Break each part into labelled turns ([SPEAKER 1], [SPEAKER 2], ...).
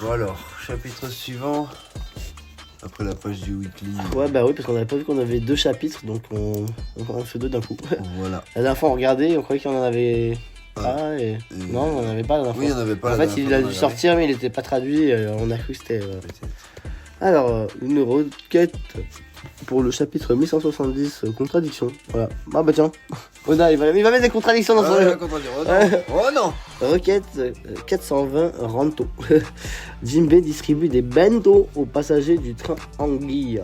[SPEAKER 1] Bon alors, chapitre suivant. Après la page du weekly.
[SPEAKER 2] Ouais, bah oui, parce qu'on avait pas vu qu'on avait 2 chapitres, donc on fait 2 d'un coup.
[SPEAKER 1] Voilà.
[SPEAKER 2] La dernière fois, on regardait, on croyait qu'il y en avait pas, et...
[SPEAKER 1] Et-
[SPEAKER 2] Non, on n'en avait pas la dernière fois.
[SPEAKER 1] Oui, il n'y en avait pas.
[SPEAKER 2] En fait, il a dû sortir, mais il était pas traduit, on a cru que c'était... Alors, une requête pour le chapitre 1170, contradiction. Voilà. Ah bah tiens, Oda, il va mettre des contradictions dans son...
[SPEAKER 1] Oh non.
[SPEAKER 2] Requête 420 Ranto. Jinbei distribue des bento aux passagers du train Anguille.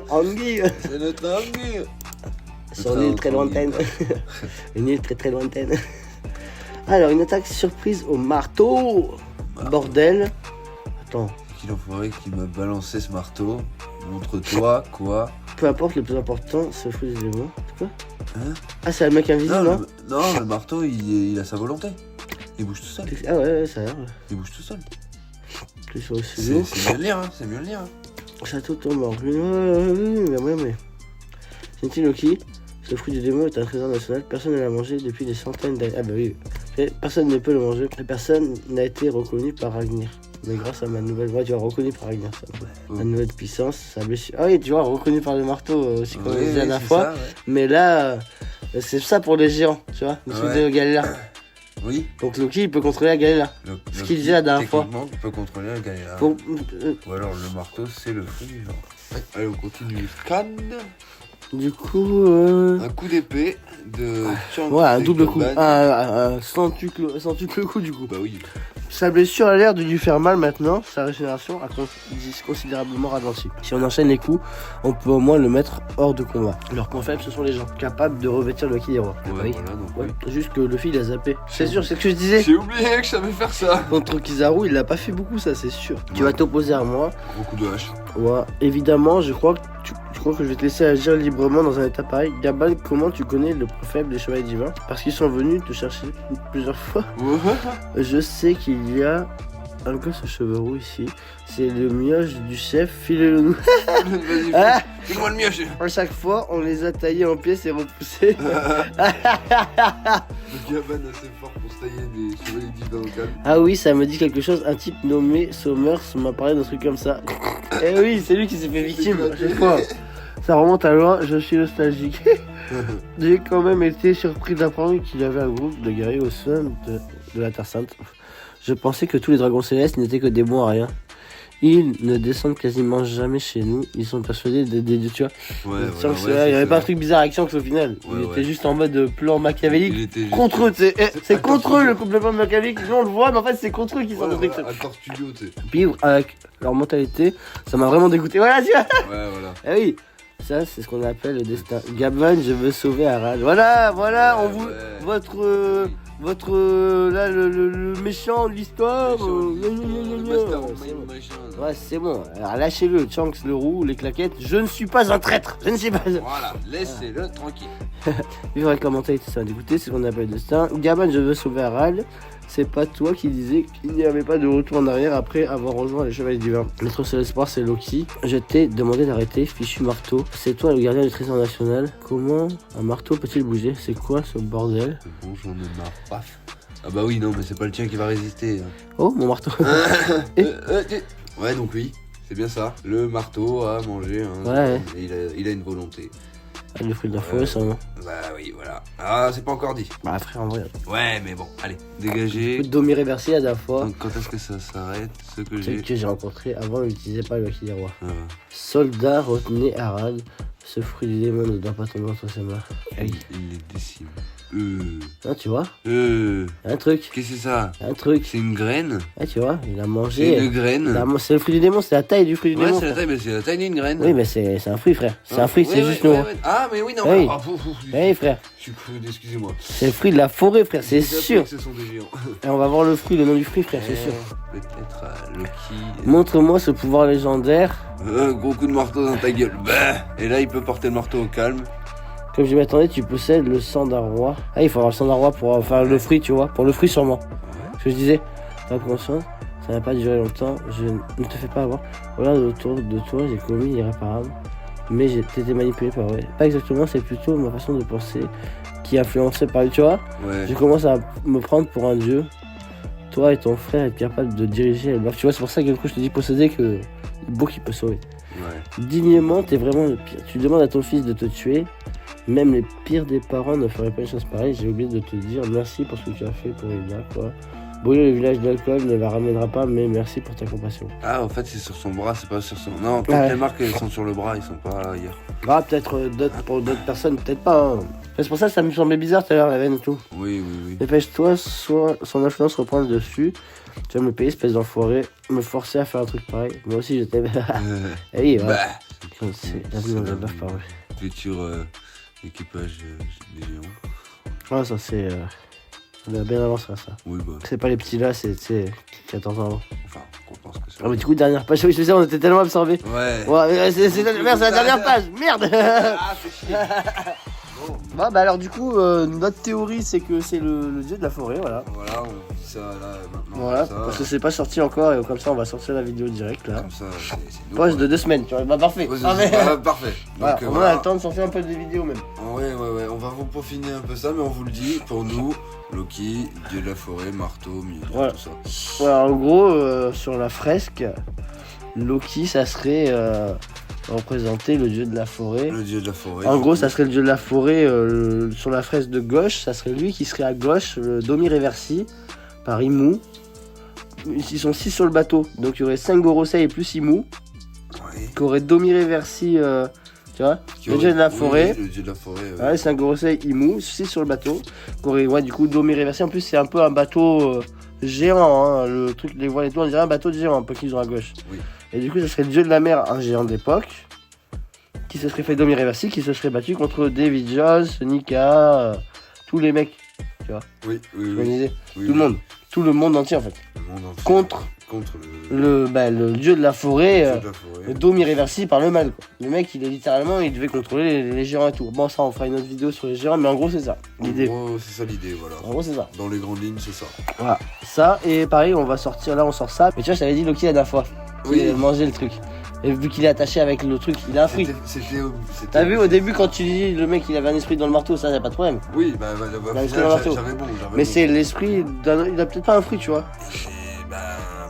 [SPEAKER 2] Anguille
[SPEAKER 1] C'est notre anguille.
[SPEAKER 2] sur une île très lointaine. Une île très lointaine. Alors, une attaque surprise au marteau. Bordel. Attends.
[SPEAKER 1] C'est qui l'enfoiré qui m'a balancé ce marteau? Montre-toi quoi?
[SPEAKER 2] Peu importe, le plus important, c'est le fruit des démons. C'est quoi?
[SPEAKER 1] Hein?
[SPEAKER 2] Ah, c'est le mec invisible, non?
[SPEAKER 1] Non, le marteau il a sa volonté. Il bouge tout seul.
[SPEAKER 2] Ah ouais, ça a l'air.
[SPEAKER 1] Il bouge tout seul.
[SPEAKER 2] Plus sur le
[SPEAKER 1] C'est
[SPEAKER 2] studio.
[SPEAKER 1] mieux de lire, hein. C'est mieux de lire.
[SPEAKER 2] Château Tomor. Mais. C'est Loki. Ce fruit du démon est un trésor national. Personne ne l'a mangé depuis des centaines d'années. Ah bah oui. Et personne ne peut le manger. Et personne n'a été reconnu par Ragnir. Mais grâce à ma nouvelle voix, tu vois, reconnu par Ragnir. Ma nouvelle puissance, sa blessure. Ah oui, tu vois, reconnu par le marteau aussi, comme on disait la dernière fois.
[SPEAKER 1] Ça, ouais.
[SPEAKER 2] Mais là, c'est ça pour les géants, tu vois. Le truc de Galéla.
[SPEAKER 1] Oui.
[SPEAKER 2] Donc Loki, il peut contrôler la Galéla. Ce qu'il disait la dernière fois.
[SPEAKER 1] Techniquement, il peut contrôler la Galéla.
[SPEAKER 2] Pour...
[SPEAKER 1] Ou alors le marteau, c'est le fruit du genre. Allez, on continue. Scan.
[SPEAKER 2] Du coup,
[SPEAKER 1] Un coup d'épée de Chang
[SPEAKER 2] ouais, un double coup.
[SPEAKER 1] Goban.
[SPEAKER 2] Un centuple coup du coup.
[SPEAKER 1] Bah oui.
[SPEAKER 2] Sa blessure a l'air de lui faire mal maintenant. Sa régénération a considérablement ralenti. Si on enchaîne les coups, on peut au moins le mettre hors de combat. Leur point faible, ce sont les gens capables de revêtir le ki des rois.
[SPEAKER 1] Ouais,
[SPEAKER 2] Oui.
[SPEAKER 1] voilà, donc
[SPEAKER 2] Ouais,
[SPEAKER 1] oui.
[SPEAKER 2] juste que le il a zappé. C'est sûr, c'est ce que je disais.
[SPEAKER 1] J'ai oublié que je savais faire ça.
[SPEAKER 2] Contre Kizaru, il l'a pas fait beaucoup, ça c'est sûr. Tu
[SPEAKER 1] Ouais.
[SPEAKER 2] vas t'opposer à moi.
[SPEAKER 1] Gros coup de hache.
[SPEAKER 2] Ouais, évidemment, je crois que je vais te laisser agir librement dans un état pareil. Gabal, comment tu connais le point faible des chevaliers divins? Parce qu'ils sont venus te chercher plusieurs fois. Je sais qu'il y a un gosse aux cheveux roux ici. C'est le mioche du chef, filez-le nous.
[SPEAKER 1] Vas-y,
[SPEAKER 2] Ah,
[SPEAKER 1] fais-moi le mioche.
[SPEAKER 2] à chaque fois, on les a taillés en pièces et repoussés.
[SPEAKER 1] Le Gaban assez fort pour se tailler des chevaliers divins au calme.
[SPEAKER 2] Ah oui, ça me dit quelque chose. Un type nommé Sommers m'a parlé d'un truc comme ça. Eh oui, c'est lui qui s'est fait victime à chaque fois. Ça remonte à loin, je suis nostalgique. J'ai quand même été surpris d'apprendre qu'il y avait un groupe de guerriers au sein de la Terre Sainte. Je pensais que tous les dragons célestes n'étaient que des bons à rien. Ils ne descendent quasiment jamais chez nous. Ils sont persuadés des dieux, tu vois.
[SPEAKER 1] Ouais,
[SPEAKER 2] Il n'y avait pas un truc bizarre avec Shanks au final.
[SPEAKER 1] Ouais,
[SPEAKER 2] Il
[SPEAKER 1] ouais.
[SPEAKER 2] était juste en mode plan machiavélique.
[SPEAKER 1] Il était juste-
[SPEAKER 2] Contre eux, c'est contre eux
[SPEAKER 1] Tortue.
[SPEAKER 2] le complément machiavélique. Nous on le voit, mais en fait c'est contre eux qui sont
[SPEAKER 1] Ouais,
[SPEAKER 2] le truc.
[SPEAKER 1] voilà, un tortulio, tu sais.
[SPEAKER 2] Puis avec leur mentalité, ça m'a vraiment dégoûté. Voilà, tu vois.
[SPEAKER 1] Ouais, voilà.
[SPEAKER 2] Eh oui, ça c'est ce qu'on appelle le destin. Gaban, je veux sauver Harald. Voilà, on vous,
[SPEAKER 1] Ouais.
[SPEAKER 2] là le méchant de l'histoire. Ouais, c'est bon. Alors lâchez-le, Shanks le roux, les claquettes. Je ne suis pas un traître. Je ne suis pas.
[SPEAKER 1] Voilà, laissez-le tranquille.
[SPEAKER 2] Vivre avec la mentalité, ça m'a dégoûté. C'est ce qu'on appelle le destin. Gaban, je veux sauver Harald. C'est pas toi qui disais qu'il n'y avait pas de retour en arrière après avoir rejoint les Chevaliers Divins. Notre seul espoir, c'est Loki. Je t'ai demandé d'arrêter, fichu marteau. C'est toi le gardien du trésor national. Comment un marteau peut-il bouger? C'est quoi ce bordel?
[SPEAKER 1] C'est bon, j'en ai marre. Paf. Ah bah oui, non, mais c'est pas le tien qui va résister.
[SPEAKER 2] Oh, mon marteau.
[SPEAKER 1] Ouais, donc oui, c'est bien ça. Le marteau a mangé. Hein,
[SPEAKER 2] Ouais.
[SPEAKER 1] Et il a une volonté.
[SPEAKER 2] Ah, le fruit de la forêt, ça, non?
[SPEAKER 1] Bah oui, voilà. Ah, c'est pas encore dit.
[SPEAKER 2] Bah, frère, en vrai.
[SPEAKER 1] Ouais, mais bon, allez, dégagez.
[SPEAKER 2] Coup de Domi réversé la dernière fois.
[SPEAKER 1] Donc, quand est-ce que ça s'arrête? Ce que
[SPEAKER 2] Celle
[SPEAKER 1] j'ai.
[SPEAKER 2] que j'ai rencontré avant n'utilisait pas le Haki des rois.
[SPEAKER 1] Ah.
[SPEAKER 2] Soldat, retenez Harald. Ce fruit du démon ne doit pas tomber entre ses mains. Aïe.
[SPEAKER 1] Il les décime.
[SPEAKER 2] Hein, tu vois? Un truc.
[SPEAKER 1] Qu'est-ce que c'est ça?
[SPEAKER 2] Un truc.
[SPEAKER 1] C'est une graine?
[SPEAKER 2] Ah, tu vois, il a
[SPEAKER 1] C'est
[SPEAKER 2] mangé.
[SPEAKER 1] une graine?
[SPEAKER 2] C'est le fruit du démon, c'est la taille du fruit du
[SPEAKER 1] Ouais,
[SPEAKER 2] démon.
[SPEAKER 1] c'est la
[SPEAKER 2] frère.
[SPEAKER 1] taille, mais c'est la taille d'une graine.
[SPEAKER 2] Oui, mais c'est un fruit, frère. C'est un fruit,
[SPEAKER 1] Ouais,
[SPEAKER 2] c'est
[SPEAKER 1] ouais,
[SPEAKER 2] juste
[SPEAKER 1] ouais,
[SPEAKER 2] nous.
[SPEAKER 1] ouais. Ah, mais oui, non.
[SPEAKER 2] Oui.
[SPEAKER 1] Ah,
[SPEAKER 2] Oui, frère.
[SPEAKER 1] je suis cru, excusez-moi.
[SPEAKER 2] C'est le fruit de la forêt, frère, c'est
[SPEAKER 1] J'ai
[SPEAKER 2] sûr.
[SPEAKER 1] appris que ce sont des géants.
[SPEAKER 2] Et on va voir le fruit, le nom du fruit, frère, c'est sûr.
[SPEAKER 1] Peut-être Loki.
[SPEAKER 2] Montre-moi ce pouvoir légendaire.
[SPEAKER 1] Gros coup de marteau dans ta gueule. Bah. Et là, il peut porter le marteau au calme.
[SPEAKER 2] Comme je m'y attendais, tu possèdes le sang d'un roi. Ah, il faut avoir le sang d'un roi pour faire le fruit, tu vois. Pour le fruit, sûrement. Ce que je disais, t'as conscience, ça n'a pas duré longtemps. Je ne te fais pas avoir. Regarde autour de toi, j'ai commis l'irréparable. Mais j'ai été manipulé par vrai. Pas exactement, c'est plutôt ma façon de penser qui est influencée par lui, tu vois.
[SPEAKER 1] Ouais.
[SPEAKER 2] Je commence à me prendre pour un dieu. toi et ton frère être capable de diriger l'élevage. Tu vois, c'est pour ça que je te dis posséder que le beau qui peut sauver.
[SPEAKER 1] Ouais.
[SPEAKER 2] Dignement, t'es vraiment le pire. Tu demandes à ton fils de te tuer. Même les pires des parents ne feraient pas une chose pareille. J'ai oublié de te dire merci pour ce que tu as fait pour Ida, quoi. Brûler le village d'alcool ne la ramènera pas, mais merci pour ta compassion.
[SPEAKER 1] Ah, en fait, c'est sur son bras, c'est pas sur son. Non, toutes les marques, elles sont sur le bras, ils sont pas ailleurs.
[SPEAKER 2] Ah, peut-être pour d'autres personnes, peut-être pas. Hein. C'est pour ça que ça me semblait bizarre tout à l'heure, la veine et tout.
[SPEAKER 1] Oui, oui, oui.
[SPEAKER 2] Dépêche-toi, soit son influence reprend le dessus. Tu vas me payer, espèce d'enfoiré, me forcer à faire un truc pareil. Moi aussi, je t'aime. Eh oui, ouais.
[SPEAKER 1] Bah.
[SPEAKER 2] C'est bienvenue dans la bœuf par
[SPEAKER 1] Futur équipage des géants.
[SPEAKER 2] Ouais, ça c'est. On a bien avancé à ça.
[SPEAKER 1] Oui, bah.
[SPEAKER 2] C'est pas les petits là, c'est 14 ans.
[SPEAKER 1] Enfin, on pense que c'est.
[SPEAKER 2] Ah, mais du coup, dernière page, oui, je sais, on était tellement absorbés.
[SPEAKER 1] Ouais.
[SPEAKER 2] Ouais, c'est la dernière page, merde.
[SPEAKER 1] Ah, c'est chier. Bon.
[SPEAKER 2] Bah alors du coup, notre théorie c'est que c'est le dieu de la forêt, voilà.
[SPEAKER 1] Voilà, on dit ça là maintenant.
[SPEAKER 2] Voilà,
[SPEAKER 1] ça,
[SPEAKER 2] parce que c'est pas sorti encore et comme ça on va sortir la vidéo direct là.
[SPEAKER 1] Comme ça, c'est nous.
[SPEAKER 2] Pause de 2 semaines, tu vois, bah parfait.
[SPEAKER 1] Ouais,
[SPEAKER 2] Ah, mais-
[SPEAKER 1] parfait.
[SPEAKER 2] Voilà,
[SPEAKER 1] Donc,
[SPEAKER 2] au moins on a le temps de sortir un peu des vidéos même.
[SPEAKER 1] Ouais, on va vous peaufiner un peu ça, mais on vous le dit, pour nous, Loki, dieu de la forêt, marteau, Mjolnir,
[SPEAKER 2] Voilà.
[SPEAKER 1] tout ça.
[SPEAKER 2] Voilà, en gros, sur la fresque, Loki ça serait représenter le dieu de la forêt.
[SPEAKER 1] Le dieu de la forêt.
[SPEAKER 2] En gros, ça serait le dieu de la forêt sur la fresque de gauche, ça serait lui qui serait à gauche, le Domi Reversi, par Imu. Ils sont 6 sur le bateau, donc il y aurait 5 Gorosei plus Imu,
[SPEAKER 1] Ouais.
[SPEAKER 2] qui aurait Domi Reversi, tu vois,
[SPEAKER 1] Qui
[SPEAKER 2] le
[SPEAKER 1] aurait-
[SPEAKER 2] dieu de la
[SPEAKER 1] oui,
[SPEAKER 2] forêt.
[SPEAKER 1] Le dieu de la forêt.
[SPEAKER 2] Ouais, 5 Gorosei Imu, 6 sur le bateau. Qui aurait, ouais, du coup, Domi Reversi, en plus, c'est un peu un bateau géant, hein, le truc, les voiles et tout, on dirait un bateau de géant, un peu qu'ils ont à gauche.
[SPEAKER 1] Oui.
[SPEAKER 2] Et du coup, ça serait le dieu de la mer, un géant d'époque, qui se serait fait Domi Reversi, qui se serait battu contre David Jones, Nika, tous les mecs,
[SPEAKER 1] Oui,
[SPEAKER 2] tu vois
[SPEAKER 1] oui.
[SPEAKER 2] l'idée.
[SPEAKER 1] Oui,
[SPEAKER 2] Tout le monde, tout le monde entier en fait.
[SPEAKER 1] Le monde entier.
[SPEAKER 2] Contre
[SPEAKER 1] le
[SPEAKER 2] le dieu de la forêt,
[SPEAKER 1] dieu de la forêt.
[SPEAKER 2] Domi Reversi par le mal, quoi. Le mec, il est littéralement, il devait contrôler les géants et tout. Bon, ça, on fera une autre vidéo sur les géants, mais en gros, c'est ça, l'idée.
[SPEAKER 1] En gros, c'est ça l'idée, voilà.
[SPEAKER 2] En gros, c'est ça.
[SPEAKER 1] Dans les grandes lignes, c'est ça.
[SPEAKER 2] Voilà. Ça, et pareil, on va sortir, là, on sort ça. Mais tu vois, je t'avais dit Loki la dernière fois.
[SPEAKER 1] Oui.
[SPEAKER 2] Il a mangé le truc. Et vu qu'il est attaché avec le truc, il a un fruit.
[SPEAKER 1] C'était.
[SPEAKER 2] T'as vu au début quand tu dis le mec il avait un esprit dans le marteau, ça y a pas de problème.
[SPEAKER 1] Oui, bah,
[SPEAKER 2] l'esprit
[SPEAKER 1] final,
[SPEAKER 2] dans le marteau.
[SPEAKER 1] j'avais bon.
[SPEAKER 2] Mais c'est l'esprit d'un. Il a peut-être pas un fruit, tu vois.
[SPEAKER 1] Et bah,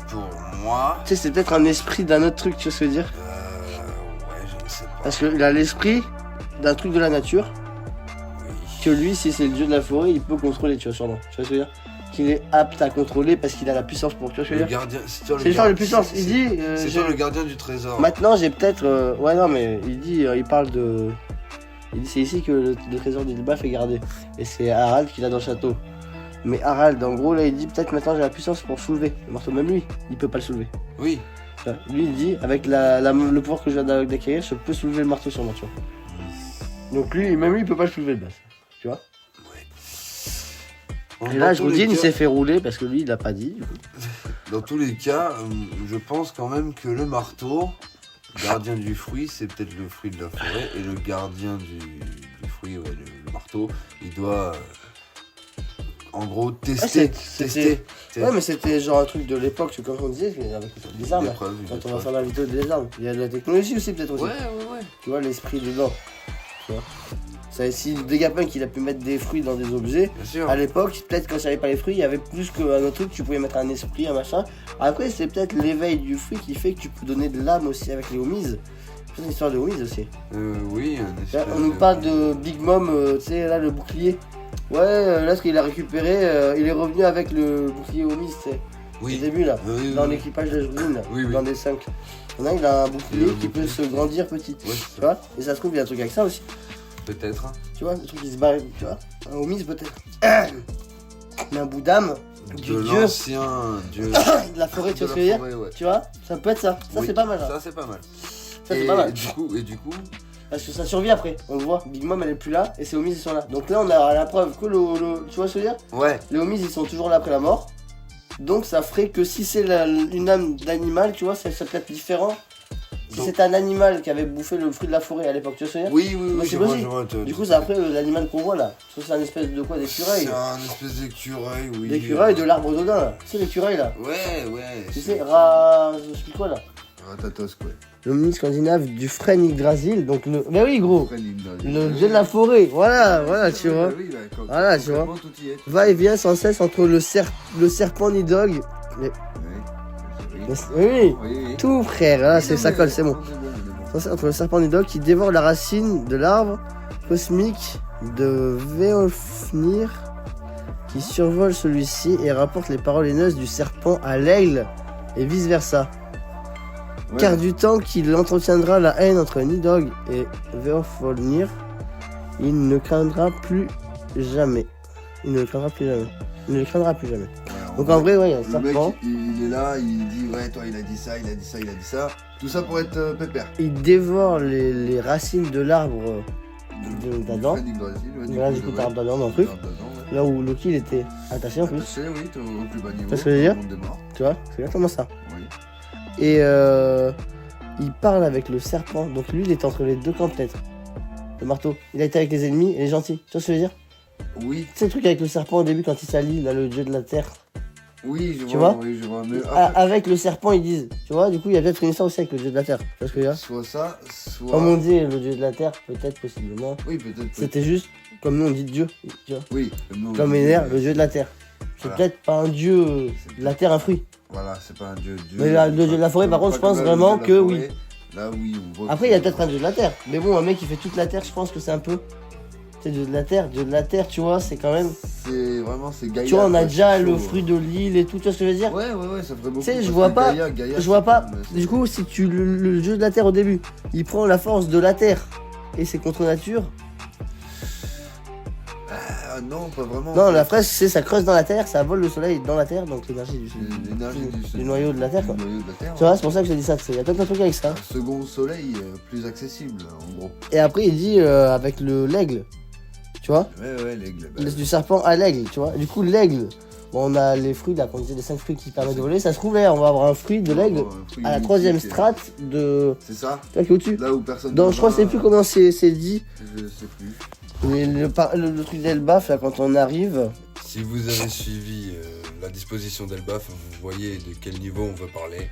[SPEAKER 1] pour moi.
[SPEAKER 2] Tu sais, c'est peut-être un esprit d'un autre truc, tu vois ce que je veux dire.
[SPEAKER 1] Ouais, je ne sais pas.
[SPEAKER 2] Parce qu'il a l'esprit d'un truc de la nature.
[SPEAKER 1] Oui.
[SPEAKER 2] Que lui, si c'est le dieu de la forêt, il peut contrôler, tu vois, sûrement. Tu vois ce que je veux dire. Qu'il est apte à contrôler parce qu'il a la puissance pour. Tu vois ce que je
[SPEAKER 1] Le
[SPEAKER 2] veux dire.
[SPEAKER 1] gardien. C'est
[SPEAKER 2] C'est l'histoire de puissance. Il dit.
[SPEAKER 1] C'est toi le gardien du trésor.
[SPEAKER 2] Maintenant, j'ai peut-être. Ouais, non, mais il dit. Il parle de. Il dit c'est ici que le trésor du Dilbaf est gardé. Et c'est Harald qui l'a dans le château. Mais Harald, en gros, là, il dit peut-être maintenant j'ai la puissance pour soulever le marteau. Même lui, il peut pas le soulever.
[SPEAKER 1] Oui.
[SPEAKER 2] Tu vois, lui, il dit avec le pouvoir que je viens d'acquérir, je peux soulever le marteau sur moi, tu vois. Donc lui, même lui, il peut pas le soulever de base. Tu vois. Et là, Jodine, il s'est fait rouler parce que lui, il l'a pas dit. Du coup.
[SPEAKER 1] Dans tous les cas, je pense quand même que le marteau, gardien du fruit, c'est peut-être le fruit de la forêt. Et le gardien du fruit, ouais, le marteau, il doit. En gros, tester. Tester.
[SPEAKER 2] Ouais, mais c'était genre un truc de l'époque, tu vois, comme on disait, avec des armes.
[SPEAKER 1] Des
[SPEAKER 2] Là.
[SPEAKER 1] preuves,
[SPEAKER 2] Quand
[SPEAKER 1] des
[SPEAKER 2] on va
[SPEAKER 1] preuves.
[SPEAKER 2] faire la vidéo des armes. Il y a de la technologie aussi, peut-être aussi.
[SPEAKER 1] Ouais.
[SPEAKER 2] Tu vois, l'esprit dedans. Tu vois. Ça, si Vegapunk il a pu mettre des fruits dans des objets,
[SPEAKER 1] Bien sûr.
[SPEAKER 2] à l'époque, peut-être quand il n'y avait pas les fruits, il y avait plus qu'un autre truc, tu pouvais mettre un esprit, un machin. Après, c'est peut-être l'éveil du fruit qui fait que tu peux donner de l'âme aussi avec les homies. C'est une histoire de homies aussi.
[SPEAKER 1] Oui, un espèce
[SPEAKER 2] On nous parle de Big Mom, tu sais, là, le bouclier. Ouais, là, ce qu'il a récupéré, il est revenu avec le bouclier homies, tu sais. Au
[SPEAKER 1] Oui.
[SPEAKER 2] début, là,
[SPEAKER 1] Oui,
[SPEAKER 2] dans
[SPEAKER 1] oui.
[SPEAKER 2] l'équipage de Jodine,
[SPEAKER 1] Oui.
[SPEAKER 2] dans les 5. Il y en a, il a un bouclier
[SPEAKER 1] Le
[SPEAKER 2] qui peut
[SPEAKER 1] bouclier.
[SPEAKER 2] se grandir petit.
[SPEAKER 1] Ouais,
[SPEAKER 2] Tu vois. Et ça se trouve, il y a un truc avec ça aussi.
[SPEAKER 1] peut-être.
[SPEAKER 2] Tu vois, le truc qui se barre, tu vois. Un homies peut-être. Mais un bout d'âme du
[SPEAKER 1] De
[SPEAKER 2] dieu
[SPEAKER 1] l'ancien dieu
[SPEAKER 2] de la forêt, tu vois ce que je veux dire.
[SPEAKER 1] forêt, ouais.
[SPEAKER 2] Tu vois, ça peut être ça. Ça,
[SPEAKER 1] Oui,
[SPEAKER 2] c'est pas mal. Ça,
[SPEAKER 1] Ça, c'est pas mal.
[SPEAKER 2] c'est pas mal.
[SPEAKER 1] Et du coup,
[SPEAKER 2] Parce que ça survit après. On le voit. Big Mom, elle est plus là et ses homies, ils sont là. Donc là, on a la preuve que tu vois ce que je veux dire.
[SPEAKER 1] ouais.
[SPEAKER 2] Les homies, ils sont toujours là après la mort. Donc ça ferait que si c'est une âme d'animal, tu vois, ça peut être différent. Si
[SPEAKER 1] Donc-
[SPEAKER 2] c'est un animal qui avait bouffé le fruit de la forêt à l'époque, tu vois ce que je veux dire.
[SPEAKER 1] Oui,
[SPEAKER 2] Mais c'est
[SPEAKER 1] je vois,
[SPEAKER 2] possible.
[SPEAKER 1] je vois.
[SPEAKER 2] Du coup, c'est après l'animal qu'on voit là. Parce que c'est un espèce de quoi, d'écureuil.
[SPEAKER 1] C'est un espèce d'écureuil, oui.
[SPEAKER 2] L'écureuil de l'arbre d'Odin là. C'est l'écureuil là.
[SPEAKER 1] Ouais.
[SPEAKER 2] Tu sais, je sais plus quoi là.
[SPEAKER 1] Ratatosk, ouais.
[SPEAKER 2] L'omni scandinave du frêne Yggdrasil, donc le... Bah oui gros,
[SPEAKER 1] Frêne Yggdrasil.
[SPEAKER 2] le dieu de la forêt, voilà, tu vois.
[SPEAKER 1] Oui, bah,
[SPEAKER 2] Voilà, tu vois.
[SPEAKER 1] tout y est.
[SPEAKER 2] Va et vient sans cesse entre le serpent Nidhogg.
[SPEAKER 1] Oui.
[SPEAKER 2] Oui, tout frère, là, ça colle, c'est bon. Sans cesse entre le serpent Nidhogg qui dévore la racine de l'arbre cosmique de Veofnir, qui survole celui-ci et rapporte les paroles haineuses du serpent à l'aigle et vice versa.
[SPEAKER 1] Ouais.
[SPEAKER 2] Car du temps qu'il entretiendra la haine entre Nidhogg et Veofnir, il ne craindra plus jamais. Il ne le craindra plus jamais. Il ne le craindra plus jamais.
[SPEAKER 1] Ouais,
[SPEAKER 2] Donc en vrai, ouais, il y a un
[SPEAKER 1] le
[SPEAKER 2] serpent.
[SPEAKER 1] mec, il est là, il dit ouais, toi, il a dit ça, il a dit ça, il a dit ça. Tout ça pour être pépère.
[SPEAKER 2] Il dévore les racines de l'arbre d'Adam. Voilà, du coup, t'as l'arbre d'Adam dans le truc. Là où Loki il était attaché en plus.
[SPEAKER 1] Attaché, oui, au plus bas niveau.
[SPEAKER 2] Tu vois ce que je veux dire
[SPEAKER 1] tout le monde est mort.
[SPEAKER 2] Tu vois, c'est exactement ça.
[SPEAKER 1] Oui.
[SPEAKER 2] Et il parle avec le serpent. Donc lui, il était entre les deux camps peut-être. Le marteau. Il a été avec les ennemis et les gentils. Tu vois ce que je veux dire?
[SPEAKER 1] Oui.
[SPEAKER 2] Tu sais le truc avec le serpent au début quand il s'allie, là, le dieu de la terre.
[SPEAKER 1] Oui, je
[SPEAKER 2] Tu
[SPEAKER 1] vois.
[SPEAKER 2] vois
[SPEAKER 1] Oui, je vois. Mais
[SPEAKER 2] Avec le serpent, ils disent. Tu vois, du coup, il y a peut-être une histoire aussi avec le dieu de la terre. Tu vois ce que je veux dire?
[SPEAKER 1] soit ça, soit.
[SPEAKER 2] Comme on dit le dieu de la terre, peut-être, possiblement.
[SPEAKER 1] Oui, peut-être.
[SPEAKER 2] C'était juste comme nous on dit Dieu. Tu vois?
[SPEAKER 1] Oui, nous,
[SPEAKER 2] Comme
[SPEAKER 1] on dit,
[SPEAKER 2] Éner, le dieu de la terre. C'est
[SPEAKER 1] Voilà.
[SPEAKER 2] peut-être pas un dieu de la terre, un fruit.
[SPEAKER 1] Voilà, c'est pas un dieu.
[SPEAKER 2] Mais le dieu de la forêt, par contre, je pense vraiment que oui.
[SPEAKER 1] Là, oui, on voit.
[SPEAKER 2] Après, il y a peut-être un dieu de la terre. Mais bon, un mec qui fait toute la terre, je pense que c'est un peu. C'est dieu de la terre. Dieu de la terre, tu vois, c'est quand même.
[SPEAKER 1] C'est vraiment, c'est Gaïa.
[SPEAKER 2] Tu vois, on a
[SPEAKER 1] quoi,
[SPEAKER 2] déjà
[SPEAKER 1] c'est
[SPEAKER 2] le
[SPEAKER 1] chaud,
[SPEAKER 2] fruit de l'île et tout, tu vois ce que je veux dire?
[SPEAKER 1] Ouais, ça ferait beaucoup.
[SPEAKER 2] Tu sais, je
[SPEAKER 1] parce
[SPEAKER 2] vois
[SPEAKER 1] que
[SPEAKER 2] pas.
[SPEAKER 1] Gaïa,
[SPEAKER 2] Je vois pas.
[SPEAKER 1] c'est-
[SPEAKER 2] Du coup, si tu. Le dieu de la terre au début, il prend la force de la terre et c'est contre nature.
[SPEAKER 1] Ah non, pas vraiment.
[SPEAKER 2] Non, la fraise, c'est ça creuse dans la terre, ça vole le soleil dans la terre, donc l'énergie
[SPEAKER 1] L'énergie
[SPEAKER 2] du noyau de la terre, quoi.
[SPEAKER 1] Du noyau de la Terre.
[SPEAKER 2] Tu vois, c'est pour ça que je te dis ça. Il y a peut-être un truc avec ça.
[SPEAKER 1] Un second soleil plus accessible, en gros.
[SPEAKER 2] Et après, il dit avec l'aigle, tu vois,
[SPEAKER 1] Ouais, l'aigle. bah,
[SPEAKER 2] du serpent à l'aigle, tu vois. Du coup, l'aigle, bon, on a les fruits, là, quand on disait les 5 fruits qui permettent de voler, ça se trouve là, on va avoir un fruit de l'aigle
[SPEAKER 1] un fruit
[SPEAKER 2] à la
[SPEAKER 1] mythique,
[SPEAKER 2] 3ème
[SPEAKER 1] et-
[SPEAKER 2] strate de.
[SPEAKER 1] C'est ça.
[SPEAKER 2] Tu vois, qui est au-dessus.
[SPEAKER 1] Là où personne.
[SPEAKER 2] Donc,
[SPEAKER 1] ne
[SPEAKER 2] je crois,
[SPEAKER 1] va,
[SPEAKER 2] je sais plus comment c'est dit.
[SPEAKER 1] Je sais plus.
[SPEAKER 2] Mais le truc d'Elbaf, là, quand on arrive.
[SPEAKER 3] Si vous avez suivi la disposition d'Elbaf, vous voyez de quel niveau on veut parler.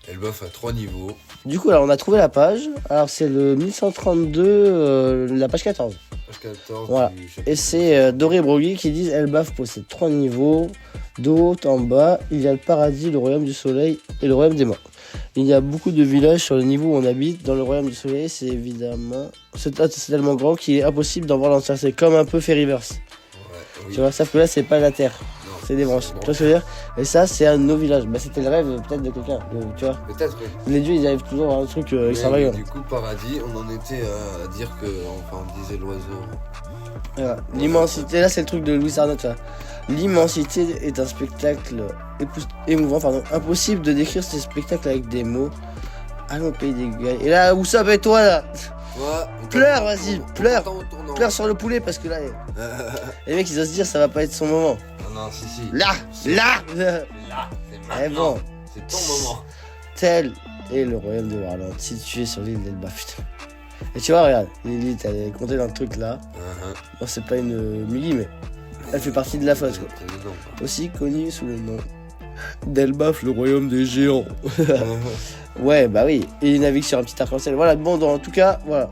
[SPEAKER 3] Elbaf a 3 niveaux.
[SPEAKER 2] Du coup, là, on a trouvé la page. Alors, c'est le 1132, la page 14.
[SPEAKER 3] Page 14
[SPEAKER 2] Voilà.
[SPEAKER 3] du chapitre.
[SPEAKER 2] Et c'est Doré et Brogui qui disent Elbaf possède 3 niveaux. De haut en bas, il y a le paradis, le royaume du soleil et le royaume des morts. Il y a beaucoup de villages sur le niveau où on habite. Dans le royaume du soleil, c'est évidemment. C'est tellement grand qu'il est impossible d'en voir l'entière. C'est comme un peu Fairyverse.
[SPEAKER 3] Ouais, oui.
[SPEAKER 2] Tu vois, sauf que là, c'est pas la terre.
[SPEAKER 3] Non,
[SPEAKER 2] C'est des branches.
[SPEAKER 3] bon.
[SPEAKER 2] Tu vois ce que je veux dire? Et ça, c'est un de nos villages. Bah, c'était le rêve peut-être de quelqu'un. Tu vois,
[SPEAKER 3] Peut-être, oui.
[SPEAKER 2] les dieux, ils arrivent toujours à un truc
[SPEAKER 3] Mais
[SPEAKER 2] extravagant.
[SPEAKER 3] du coup, paradis, on en était à dire que, enfin, on disait l'oiseau.
[SPEAKER 2] Voilà. L'immensité, là c'est le truc de Louis Arnott. Là. L'immensité est un spectacle émouvant, pardon. Impossible de décrire ce spectacle avec des mots. Allons au pays des gars. Et là, où ça va toi là?
[SPEAKER 3] Ouais,
[SPEAKER 2] Pleure, vas-y, pleure.
[SPEAKER 3] Au tournant.
[SPEAKER 2] Pleure sur le poulet parce que là, les mecs ils osent dire ça va pas être son moment.
[SPEAKER 3] Non, si.
[SPEAKER 2] Là.
[SPEAKER 3] Là, c'est
[SPEAKER 2] Eh
[SPEAKER 3] maintenant.
[SPEAKER 2] bon,
[SPEAKER 3] C'est ton moment.
[SPEAKER 2] tel est le royaume de Warland, situé sur l'île d'Elbaf. Putain. Et tu vois, regarde, Lily, t'as compté dans le truc là. Non, c'est pas une Millie, mais elle fait partie de la flotte quoi.
[SPEAKER 3] T'es dedans, quoi.
[SPEAKER 2] Aussi connu sous le nom d'Elbaf, le royaume des géants. Ouais, bah oui, et il navigue sur un petit arc-en-ciel. Voilà, bon, en tout cas, voilà.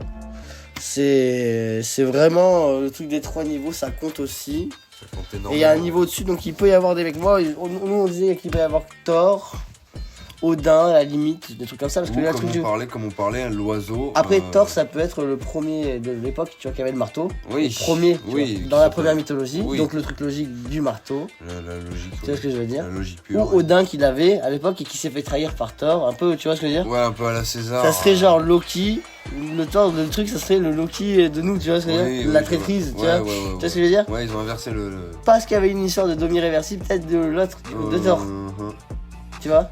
[SPEAKER 2] C'est vraiment le truc des 3 niveaux, ça compte aussi.
[SPEAKER 3] Ça compte
[SPEAKER 2] Et il
[SPEAKER 3] énormément.
[SPEAKER 2] y a un niveau au-dessus, donc il peut y avoir des mecs. Moi, nous on disait qu'il peut y avoir Thor, Odin, à la limite, des trucs comme ça, parce que
[SPEAKER 3] Ou
[SPEAKER 2] là,
[SPEAKER 3] comme
[SPEAKER 2] truc
[SPEAKER 3] on parlait, l'oiseau.
[SPEAKER 2] Après, Thor, ça peut être le premier de l'époque, tu vois, qui avait le marteau.
[SPEAKER 3] Oui.
[SPEAKER 2] Le premier, tu
[SPEAKER 3] Oui.
[SPEAKER 2] vois, dans la première mythologie,
[SPEAKER 3] Oui.
[SPEAKER 2] donc le truc logique du marteau.
[SPEAKER 3] La logique.
[SPEAKER 2] Tu vois ce que je veux dire?
[SPEAKER 3] La logique
[SPEAKER 2] Ou
[SPEAKER 3] pure.
[SPEAKER 2] Odin qui l'avait à l'époque et qui s'est fait trahir par Thor, un peu, tu vois ce que je veux dire?
[SPEAKER 3] Ouais, un peu à la César.
[SPEAKER 2] Ça serait genre Loki, le truc ça serait le Loki de nous, tu vois ce que je veux dire? La traîtrise, tu vois?
[SPEAKER 3] Ouais.
[SPEAKER 2] Tu vois ce que je veux dire?
[SPEAKER 3] Ouais, ils ont inversé le.
[SPEAKER 2] Parce qu'il y avait une histoire de Domi réversible, peut-être de l'autre, de Thor, tu vois?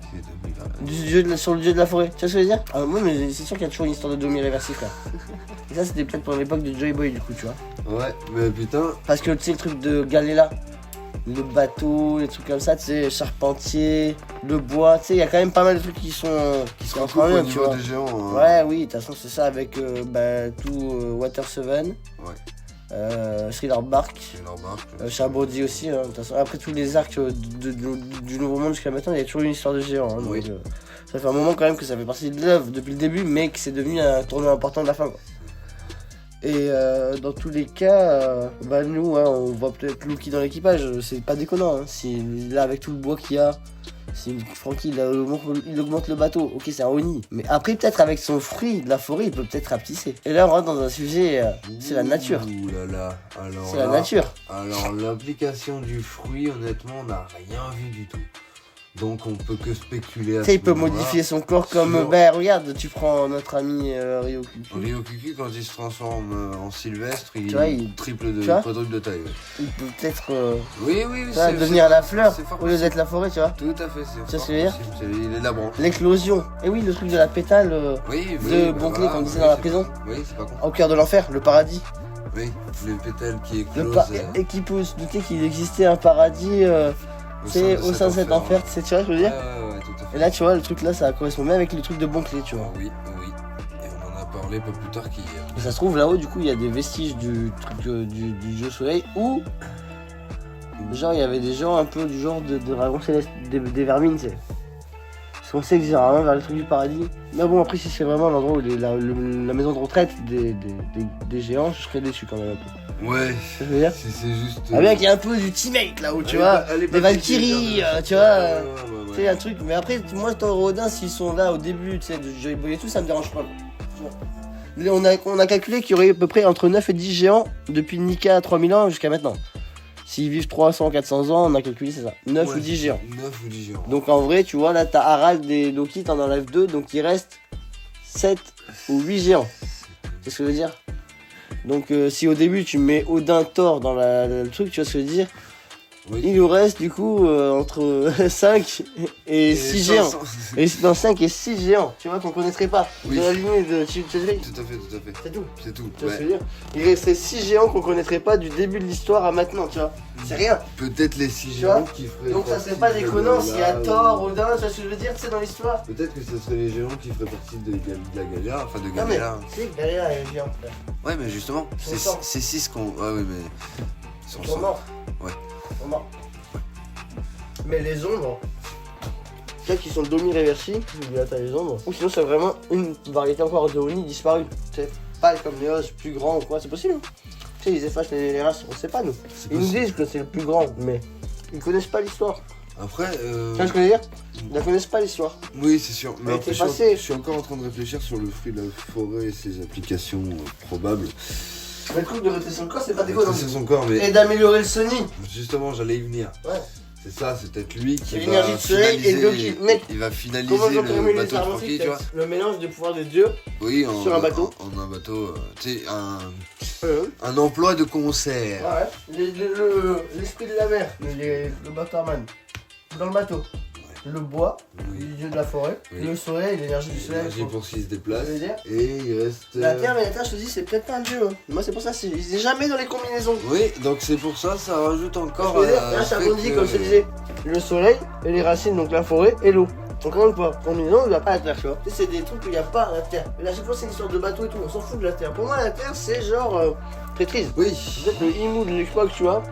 [SPEAKER 2] Sur le dieu de la forêt, tu vois ce que je veux dire? Ah, moi, mais c'est sûr qu'il y a toujours une histoire de Domi réversible, frère. Et ça, c'était peut-être pour l'époque de Joy Boy, du coup, tu vois?
[SPEAKER 3] Ouais, mais putain.
[SPEAKER 2] Parce que tu sais, le truc de Galéla, le bateau, les trucs comme ça, tu sais, charpentier, le bois, tu sais, il y a quand même pas mal de trucs qui sont en train
[SPEAKER 3] Au
[SPEAKER 2] de, tu
[SPEAKER 3] niveau
[SPEAKER 2] vois?
[SPEAKER 3] des géants. hein.
[SPEAKER 2] Ouais, oui, de toute façon, c'est ça avec tout Water Seven.
[SPEAKER 3] Ouais.
[SPEAKER 2] Thriller Bark,
[SPEAKER 3] C'est leur marque.
[SPEAKER 2] Chabrody aussi. Hein, de toute façon. Après tous les arcs du Nouveau Monde jusqu'à maintenant, il y a toujours une histoire de géant. Hein,
[SPEAKER 3] Oui.
[SPEAKER 2] donc, Ça fait un moment quand même que ça fait partie de l'œuvre depuis le début, mais que c'est devenu un tournant important de la fin, quoi. Et dans tous les cas, bah nous, hein, on voit peut-être Lucky dans l'équipage, c'est pas déconnant. Hein. Si là, avec tout le bois qu'il y a, si Francky il augmente le bateau, ok, c'est un Oni. Mais après, peut-être avec son fruit de la forêt, il peut peut-être rapetisser. Et là, on rentre dans un sujet, c'est la nature.
[SPEAKER 1] Ouh là là. Alors
[SPEAKER 2] C'est
[SPEAKER 1] là,
[SPEAKER 2] la nature.
[SPEAKER 1] Alors l'application du fruit, honnêtement, on n'a rien vu du tout. Donc on peut que spéculer à
[SPEAKER 2] Tu sais,
[SPEAKER 1] ce
[SPEAKER 2] il peut
[SPEAKER 1] moment-là.
[SPEAKER 2] modifier son corps comme.
[SPEAKER 1] Sur-
[SPEAKER 2] Ben regarde, tu prends notre ami Ryokuki.
[SPEAKER 1] Ryokuki, quand il se transforme en Sylvestre, il,
[SPEAKER 2] Tu vois, il-
[SPEAKER 1] triple de,
[SPEAKER 2] tu vois
[SPEAKER 1] quadruple de taille. Ouais.
[SPEAKER 2] Il peut peut-être
[SPEAKER 1] Oui,
[SPEAKER 2] devenir la fleur
[SPEAKER 1] c'est fort
[SPEAKER 2] au lieu d'être la forêt, tu vois.
[SPEAKER 1] Tout à fait, c'est
[SPEAKER 2] vois
[SPEAKER 1] fort
[SPEAKER 2] ce que je veux dire
[SPEAKER 1] possible. Il est la branche.
[SPEAKER 2] L'éclosion. Et oui, le truc de la pétale
[SPEAKER 1] Oui,
[SPEAKER 2] de Bonkley, comme on disait dans la prison.
[SPEAKER 1] Oui, c'est pas con.
[SPEAKER 2] au cœur de l'enfer, le paradis.
[SPEAKER 1] Oui, le pétale qui
[SPEAKER 2] Le
[SPEAKER 1] éclose
[SPEAKER 2] et qui peut se douter qu'il existait un paradis c'est au sein de cet enfer, tu sais, tu vois ce que je veux dire.
[SPEAKER 1] Ouais, tout à fait.
[SPEAKER 2] Et là, tu vois, le truc là, ça correspond bien avec le truc de Bonkley, tu vois.
[SPEAKER 1] Oui. Et on en a parlé pas plus tard qu'hier.
[SPEAKER 2] Et ça se trouve là-haut, du coup, il y a des vestiges du truc du dieu soleil où, genre, il y avait des gens un peu du genre de dragons célestes, des vermines, tu sais. Parce qu'on sait que c'est vraiment vers le truc du paradis. Mais bon, après, si c'est vraiment l'endroit où la maison de retraite des géants, je serais déçu quand même un peu.
[SPEAKER 1] Ouais,
[SPEAKER 2] Tu vois ce que je veux dire.
[SPEAKER 1] c'est juste.
[SPEAKER 2] Ah bien qu'il y a un peu du teammate là-haut, tu vois. Des Valkyries, tu vois. C'est un truc, mais après, moi, Thor et Odin, s'ils sont là au début, tu sais, de Joy Boy et tout, ça me dérange pas. Mais on a calculé qu'il y aurait à peu près entre 9 et 10 géants depuis Nika 3000 ans jusqu'à maintenant. S'ils vivent 300, 400 ans, on a calculé, c'est ça. 9 ou 10 géants.
[SPEAKER 1] 9 ou 10 géants.
[SPEAKER 2] Donc en vrai, tu vois, là, t'as Harald et Loki, t'en enlèves 2, donc il reste 7 ou 8 géants. C'est ce que je veux dire. Donc si au début, tu mets Odin, Thor dans le truc, tu vois ce que je veux dire.
[SPEAKER 1] Oui.
[SPEAKER 2] Il nous reste du coup entre 5 et 6 géants. Et dans 5 et 6 géants, tu vois, qu'on connaîtrait pas.
[SPEAKER 1] Oui.
[SPEAKER 2] De la lignée de Children.
[SPEAKER 1] Tout à fait.
[SPEAKER 2] C'est tout.
[SPEAKER 1] C'est tout.
[SPEAKER 2] Tu vois ce que je
[SPEAKER 1] Ouais.
[SPEAKER 2] veux dire. Il resterait 6 géants qu'on connaîtrait pas du début de l'histoire à maintenant, tu vois. C'est rien.
[SPEAKER 1] Peut-être les 6
[SPEAKER 2] Tu vois.
[SPEAKER 1] géants qui feraient.
[SPEAKER 2] Donc ça serait
[SPEAKER 1] partie
[SPEAKER 2] pas
[SPEAKER 1] de
[SPEAKER 2] déconnant s'il y a
[SPEAKER 1] Gaïa,
[SPEAKER 2] Thor, Odin, tu vois ce que je veux dire, tu sais, dans l'histoire.
[SPEAKER 1] Peut-être que ce seraient les géants qui feraient partie de la Gaïa, enfin de
[SPEAKER 2] Non mais,
[SPEAKER 1] Gaïa.
[SPEAKER 2] tu sais que derrière il y a les géants.
[SPEAKER 1] Ouais, mais justement,
[SPEAKER 2] Ils sont
[SPEAKER 1] c'est 6 qu'on. Ah oui, mais.
[SPEAKER 2] Ils sont morts.
[SPEAKER 1] Ouais.
[SPEAKER 2] Ils sont morts. Mais les ombres, celles qui sont demi-réversibles, là t'as les ombres, ou sinon c'est vraiment une variété encore de Oni disparue. C'est pas comme les os plus grands ou quoi, c'est possible. Tu sais, ils effacent les races, on sait pas nous. Ils nous disent que c'est le plus grand, mais ils connaissent pas l'histoire.
[SPEAKER 1] Après.
[SPEAKER 2] Tu vois ce que je veux dire. Ils ne connaissent pas l'histoire.
[SPEAKER 1] Oui, c'est sûr. Mais
[SPEAKER 2] Mais
[SPEAKER 1] après,
[SPEAKER 2] t'es
[SPEAKER 1] je suis,
[SPEAKER 2] passé.
[SPEAKER 1] je suis encore en train de réfléchir sur le fruit de la forêt et ses applications probables.
[SPEAKER 2] Le truc de rétrécir son corps, c'est pas déconnant.
[SPEAKER 1] C'est son corps, mais
[SPEAKER 2] Et d'améliorer le Sony.
[SPEAKER 1] justement, j'allais y venir.
[SPEAKER 2] Ouais.
[SPEAKER 1] C'est ça, c'est peut-être lui qui
[SPEAKER 2] C'est
[SPEAKER 1] va
[SPEAKER 2] l'énergie du soleil et le Loki. Mec,
[SPEAKER 1] il va finaliser
[SPEAKER 2] Comment ils ont
[SPEAKER 1] le
[SPEAKER 2] terminé les
[SPEAKER 1] bateau de
[SPEAKER 2] armes
[SPEAKER 1] Francky, tu vois.
[SPEAKER 2] Le mélange des pouvoirs des dieux.
[SPEAKER 1] Oui,
[SPEAKER 2] sur un bateau.
[SPEAKER 1] En un bateau, tu sais, un emploi de concert.
[SPEAKER 2] Ouais. L'esprit de la mer, le Batterman. Dans le bateau. Le bois,
[SPEAKER 1] Oui.
[SPEAKER 2] le dieu de la forêt,
[SPEAKER 1] Oui.
[SPEAKER 2] le soleil, l'énergie du soleil.
[SPEAKER 1] L'énergie pour qu'il se déplace.
[SPEAKER 2] Ça veut dire
[SPEAKER 1] Et il reste.
[SPEAKER 2] La terre, mais la terre, je te dis, c'est peut-être pas un dieu. Hein. Moi, c'est pour ça, il est jamais dans les combinaisons.
[SPEAKER 1] Oui, donc c'est pour ça, ça rajoute encore.
[SPEAKER 2] Je veux dire, là, ça
[SPEAKER 1] fait
[SPEAKER 2] rebondit,
[SPEAKER 1] que-
[SPEAKER 2] comme je te disais, le soleil et les racines, donc la forêt et l'eau. Encore une fois, combinaison, il n'y a pas la terre, tu vois. Tu sais, c'est des trucs où il n'y a pas la terre. Mais là, à chaque fois, c'est une histoire de bateau et tout, on s'en fout de la terre. Pour moi, la terre, c'est genre traîtrise.
[SPEAKER 1] Oui,
[SPEAKER 2] Peut-être le Imu de l'exploit que tu vois,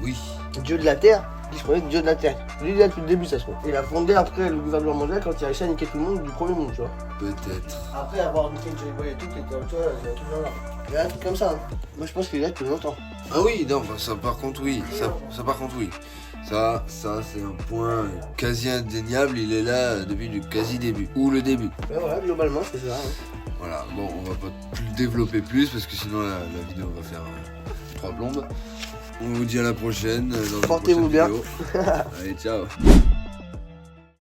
[SPEAKER 1] oui.
[SPEAKER 2] dieu de la terre, il se prenait dieu de la terre. Lui, il est là depuis le début, ça se trouve. Il a fondé après le gouvernement mondial quand il a réussi à niquer tout le monde du premier monde, tu vois.
[SPEAKER 1] Peut-être.
[SPEAKER 2] Après avoir niqué Joy Boy et tout, qui était, tu vois, il y a tout genre là. Il y a un truc comme ça. Hein. Moi, je pense qu'il est là depuis longtemps.
[SPEAKER 1] Ah oui, non, bah, ça par contre, oui. Ça par contre, oui. Ça c'est un point quasi indéniable. Il est là depuis le quasi début. Ou le début.
[SPEAKER 2] Mais voilà, globalement, c'est ça. Hein.
[SPEAKER 1] Voilà, bon, on va pas le développer plus parce que sinon la vidéo va faire 3 plombes. On vous dit à la prochaine dans une
[SPEAKER 2] Portez-vous
[SPEAKER 1] prochaine
[SPEAKER 2] bien.
[SPEAKER 1] vidéo. Allez, ciao.